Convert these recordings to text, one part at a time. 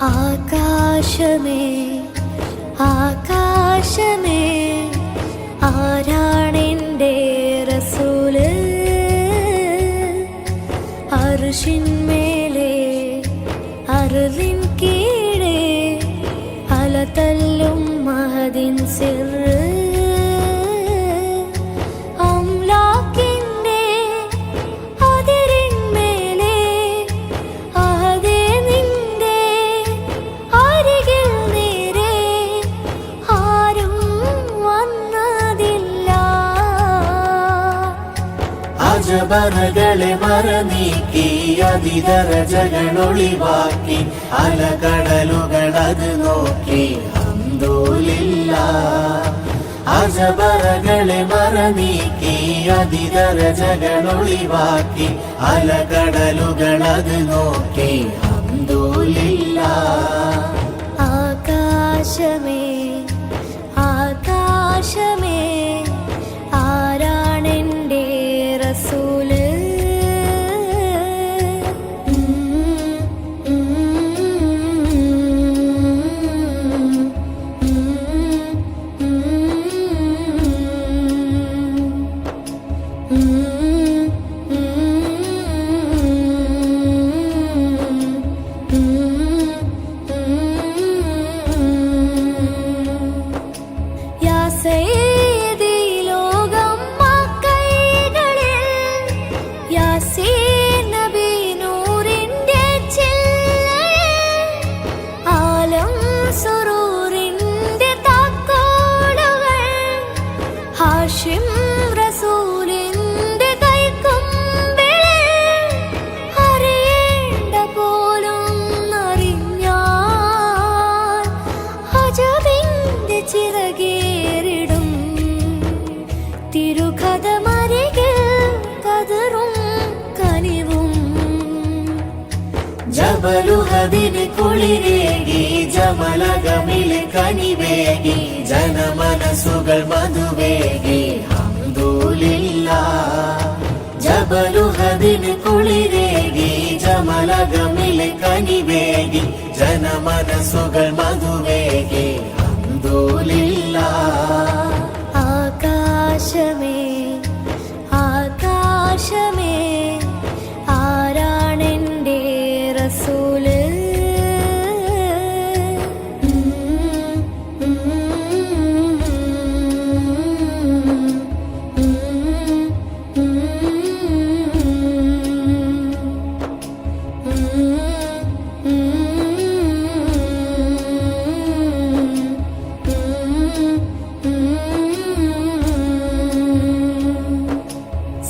ആകാശമേ ആകാശമേ ആരാണെൻ്റെ റസൂല്? അർശിന്മേലെ അർളിൻ കീഴെ അലതല്ലും മഹദിൻ സിർറ്. അജബറകളെ മറനീക്കി അതിദരജകളൊളിവാക്കി അലകടലുകളത് നോക്കി ഹംദുലില്ലാഹ്. അജബറകളെ മറനീക്കി അതിദരജകളൊളിവാക്കി അലകടലുകളത് നോക്കി ഹംദുലില്ലാഹ്. ആകാശമേ ആകാശമേ ആരാണെൻ്റെ റസൂല്? ഹാഷിം റസൂലിന്റെ കൈക്കുമ്പിളിൽ അറിയേണ്ട പോലും അറിഞ്ഞാൽ അജബിന്റെ ചിറകേറിടും തിരുകഥമരികിൽ കതറും കനിവും. ജബലുഹദിന് കുളിരേകി ജമലഗമിലെ കനിവേകി ജനമനസുകൾ മധുവേകി ഹംദുലില്ലാഹ്. ജബലുഹദിന് കുളിരേകി ജമലഗമിലെ കനിവേകി ജനമനസുകൾ മധുവേകി ഹംദുലില്ലാഹ്. ആകാശമേ ആകാശമേ ആരാണെൻ്റെ റസൂല്?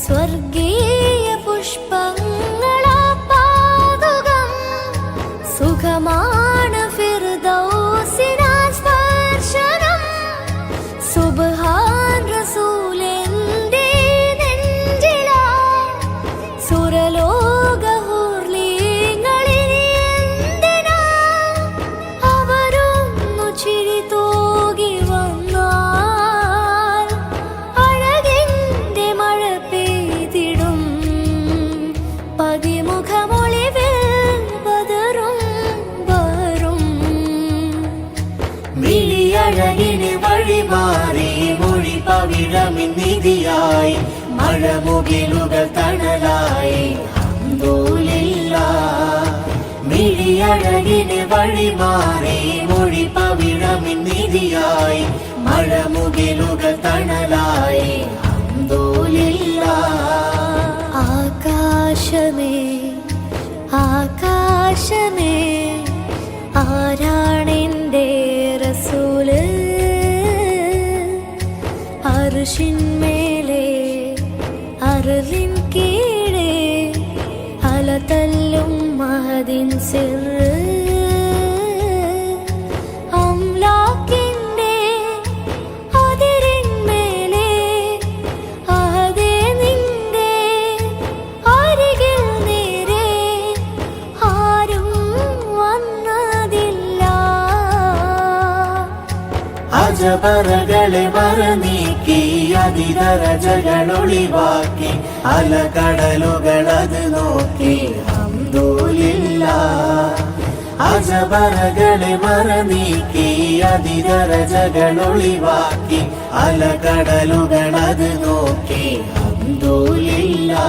സ്വർഗീയ പുഷ്പങ്ങളാ പാദുകം സുഖമാണ് ഫിർദൗസിനാ സ്പർശനം. സുബ്ഹാൻ റസൂലിന്റെ നെഞ്ചിലാ സുരലോക ഹൂർലികളിനി എന്തിനാ അവരൊന്നു ചിരി തൂകി വന്നാൽ അഴകിന്റെ മഴ പെയ്തിടും പതിമുഖമൊളിവിൽ ബദറും ബഹറും. മിഴിയഴകിന് വഴിമാറി മൊഴി പവിഴമിന്നിതിയായി മഴമുകിലുകൾ തണലായി ഹംദുലില്ലാഹ്. മിഴിയഴകിന് വഴിമാറി മൊഴി പവിഴമിന്നിതിയായി മഴമുകിലുകൾ തണലായി ഹംദുലില്ലാഹ്. ആകാശമേ ആകാശമേ ആരാണെൻ്റെ റസൂല്? അർശിന്മേലെ അർളിൻ കീഴെ അലതല്ലും മഹദിൻ സിർറ്. അംലാക്കിൻ്റെ അതിരിന്മേലെ അഹദേ നിന്റെ അരികിൽ നേരെ ആരും വന്നതില്ല. അജബ അജബറകളെ മറനീക്കി അതിദരജകൾ ഒളിവാക്കി അലകടലുകൾ അത് നോക്കി ഹംദുലില്ലാഹ് അജബറകളെ മറനീക്കി അതിദരജകൾ ഒളിവാക്കി അലകടലുകൾ അത് നോക്കി ഹംദുലില്ലാഹ്